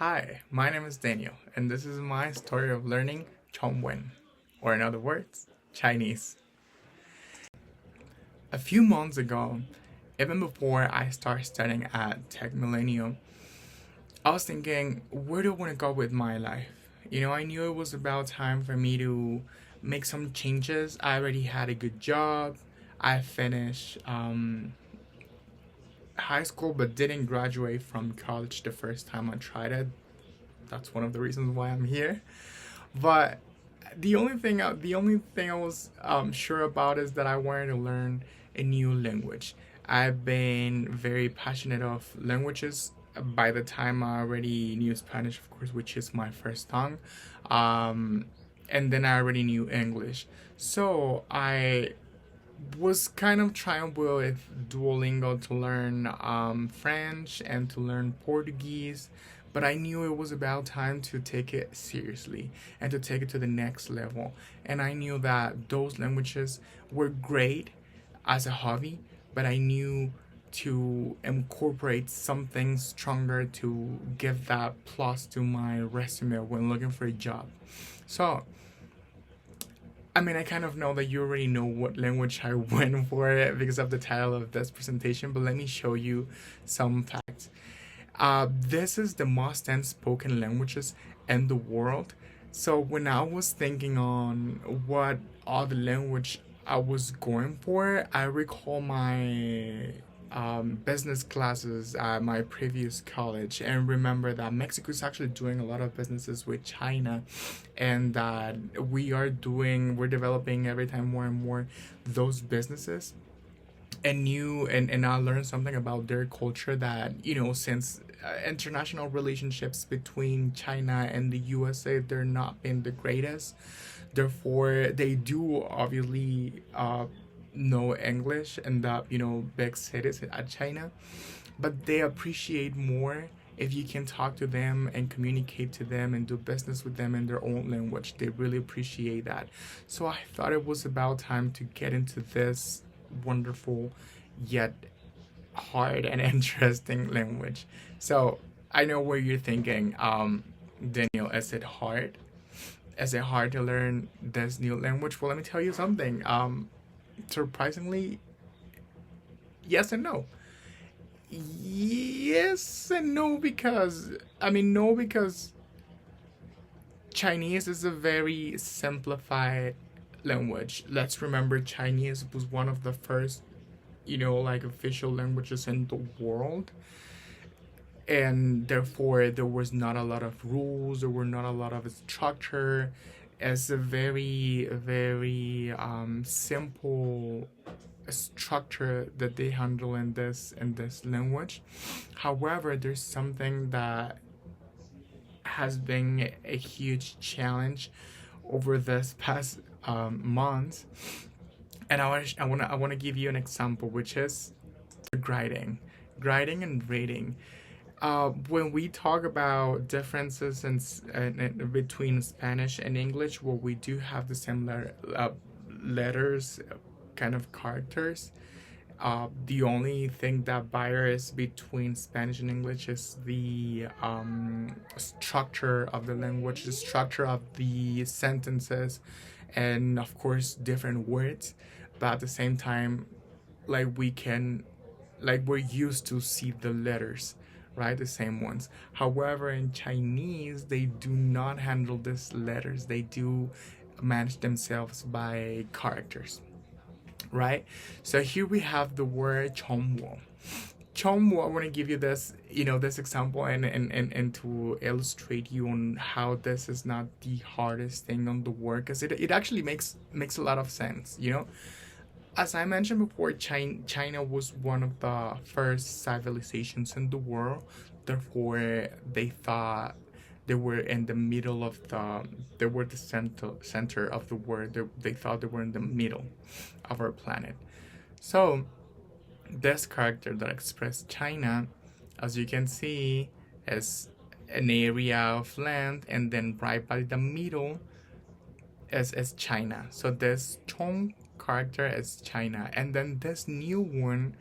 Hi, my name is Daniel, and this is my story of learning Chongwen, or in other words, Chinese. A few months ago, even before I started studying at Tech Millennium, I was thinking, where do I want to go with my life? I knew it was about time for me to make some changes. I already had a good job. I finished high school but didn't graduate from college the first time I tried it. That's one of the reasons why I'm here. But the only thing I was sure about is that I wanted to learn a new language. I've been very passionate of languages. By the time I already knew Spanish, of course, which is my first tongue, um, and then I already knew English. So I was kind of trying with Duolingo to learn French and to learn Portuguese, but I knew it was about time to take it seriously and to take it to the next level. And I knew that those languages were great as a hobby, but I knew to incorporate something stronger to give that plus to my resume when looking for a job. So I kind of know that you already know what language I went for it because of the title of this presentation, but let me show you some facts. This is the most spoken languages in the world. So when I was thinking on what other language I was going for, I recall my business classes at my previous college and remember that Mexico is actually doing a lot of businesses with China, and that we're developing every time more and more those businesses. And I learned something about their culture that since international relationships between China and the USA, they're not been the greatest. Therefore, they do obviously know English in the big cities at China, but they appreciate more if you can talk to them and communicate to them and do business with them in their own language. They really appreciate that. So I thought it was about time to get into this wonderful yet hard and interesting language. So I know what you're thinking, Daniel. Is it hard? Is it hard to learn this new language? Well, let me tell you something. Surprisingly, yes and no. Yes and no, because no, because Chinese is a very simplified language. Let's remember Chinese was one of the first, like official languages in the world. And therefore, there was not a lot of rules, there were not a lot of structure. It's a very, very simple structure that they handle in this language. However, there's something that has been a huge challenge over this past months, and I want to give you an example, which is grading and rating. When we talk about differences between Spanish and English, well, we do have the similar letters, kind of characters. The only thing that varies between Spanish and English is the structure of the language, the structure of the sentences, and of course, different words. But at the same time, like we can, like we're used to see the letters, right? The same ones. However, in Chinese, they do not handle these letters. They do manage themselves by characters, right? So here we have the word chongwo. Chongwo, I want to give you this example, and to illustrate you on how this is not the hardest thing on the word, because it actually makes a lot of sense, As I mentioned before, China was one of the first civilizations in the world. Therefore, they thought they were in the middle of they were the center of the world. They thought they were in the middle of our planet. So this character that expressed China, as you can see, is an area of land, and then right by the middle is China. So this Chong character is China, and then this new one,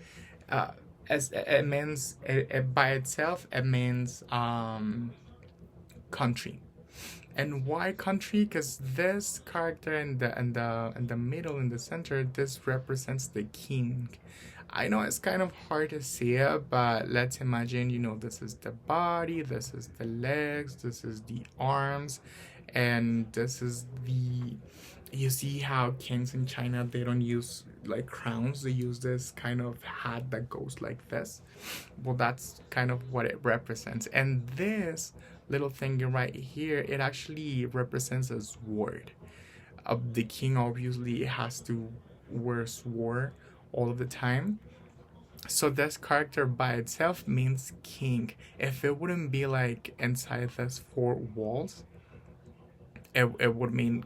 as it means, by itself, it means country. And why country? Because this character in the middle, in the center, this represents the king. I know it's kind of hard to see it, but let's imagine, this is the body, this is the legs, this is the arms, and this is the. You see how kings in China, they don't use like crowns, they use this kind of hat that goes like this. Well, that's kind of what it represents. And this little thing right here, it actually represents a sword. The king obviously has to wear sword all of the time. So this character by itself means king. If it wouldn't be like inside this four walls, it would mean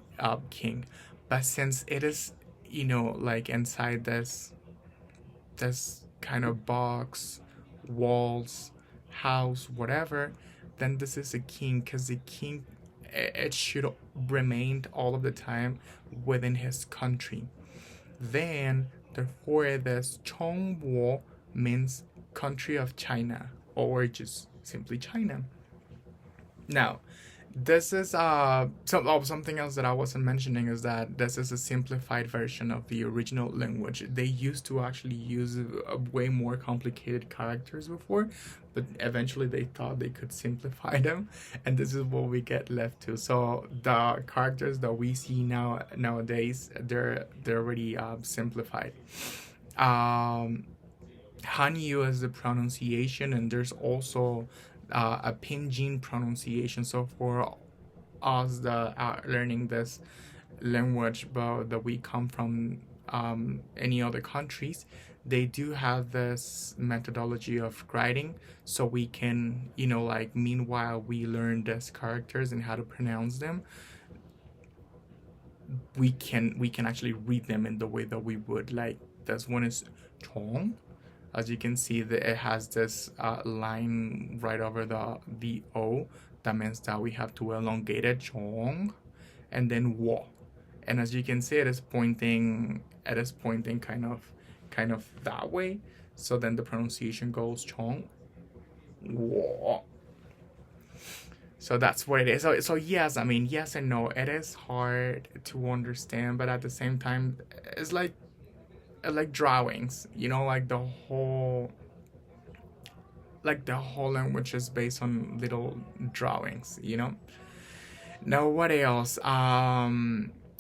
king. But since it is, like inside this kind of box, walls, house, whatever, then this is a king, because the king, it should remain all of the time within his country. Then, therefore, this Chongbo means country of China, or just simply China. Now, this is something else that I wasn't mentioning, is that this is a simplified version of the original language. They used to actually use way more complicated characters before, but eventually they thought they could simplify them, and this is what we get left to. So the characters that we see nowadays, they're already simplified. Hanyu is the pronunciation, and there's also a Pinyin pronunciation. So for us that are learning this language, but that we come from any other countries, they do have this methodology of writing, so we can, like, meanwhile we learn these characters and how to pronounce them, we can actually read them in the way that we would. Like, this one is Chong. As you can see, that it has this line right over the O. That means that we have to elongate it, Chong, and then Wo. And as you can see, it is pointing kind of that way. So then the pronunciation goes Chong, Wo. So that's what it is. So yes, I mean, yes and no. It is hard to understand, but at the same time, it's like drawings, like the whole language is based on little drawings. Now, what else?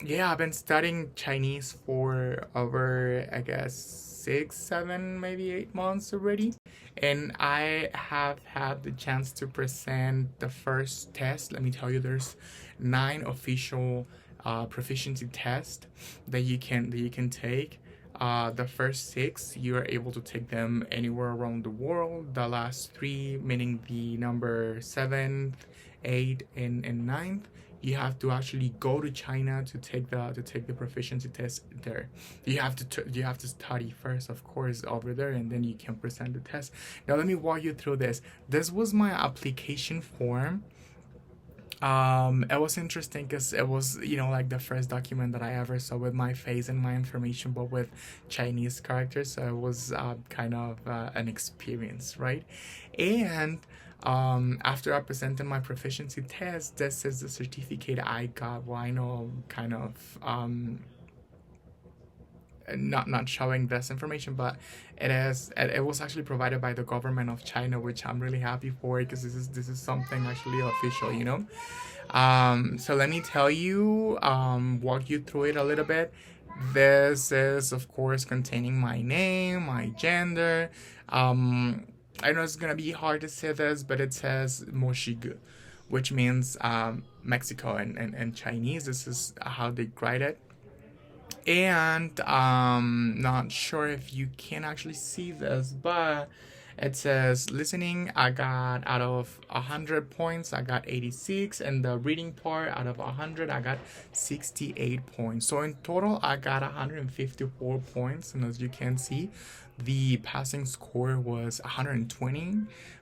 Yeah, I've been studying Chinese for over, I guess, 6, 7, maybe 8 months already, and I have had the chance to present the first test. Let me tell you, there's 9 official proficiency tests that you can take. The first 6, you are able to take them anywhere around the world. The last 3, meaning the number 7th, 8th, and 9th, you have to actually go to China to take the proficiency test there. You have to study first, of course, over there, and then you can present the test. Now let me walk you through this. This was my application form. It was interesting because it was, like the first document that I ever saw with my face and my information, but with Chinese characters. So it was kind of an experience, right? And after I presented my proficiency test, this is the certificate I got. Well, I know, kind of not showing this information, but it was actually provided by the government of China, which I'm really happy for, because this is something actually official. So let me tell you, walk you through it a little bit. This is, of course, containing my name, my gender. I know it's gonna be hard to say this, but it says Moshigu, which means Mexico and Chinese. This is how they write it. And not sure if you can actually see this, but it says listening, I got out of 100 points, I got 86, and the reading part, out of 100, I got 68 points. So in total, I got 154 points, and as you can see, the passing score was 120,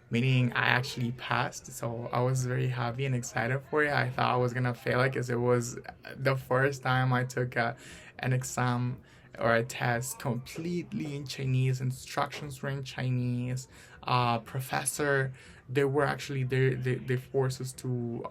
meaning I actually passed. So I was very happy and excited for it. I thought I was gonna fail it because it was the first time I took an exam or a test completely in Chinese. Instructions were in Chinese. Professor they were actually they forced us to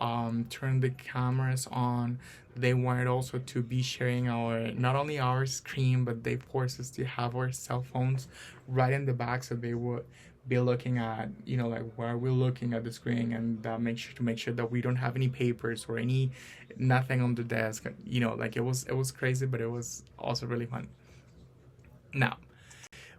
turn the cameras on. They wanted also to be sharing our, not only our screen, but they forced us to have our cell phones right in the back, so they would be looking at, you know, like where we're looking at the screen, and make sure that we don't have any papers or any nothing on the desk. You know, like it was crazy, but it was also really fun. Now,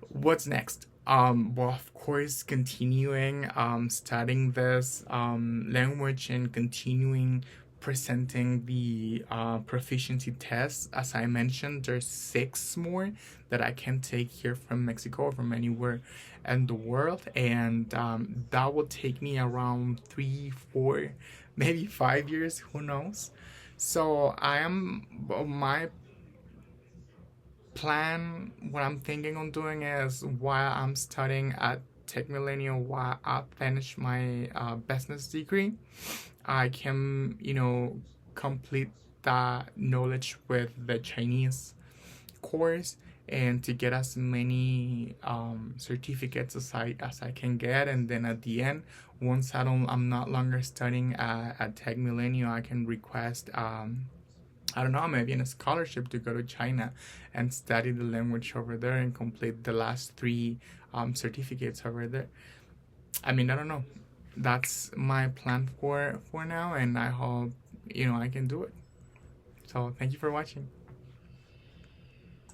what's next? Well, of course, continuing studying this language and continuing presenting the proficiency tests. As I mentioned, there's 6 more that I can take here from Mexico or from anywhere in the world, and that will take me around 3, 4, maybe 5 years. Who knows? So I am my plan, what I'm thinking on doing is, while I'm studying at Tech Millennium, while I finish my business degree, I can, you know, complete that knowledge with the Chinese course, and to get as many certificates as I can get. And then at the end, once I'm not longer studying at Tech Millennium, I can request I don't know, maybe in a scholarship to go to China and study the language over there and complete the last 3 certificates over there. I mean, I don't know. That's my plan for now, and I hope, you know, I can do it. So thank you for watching.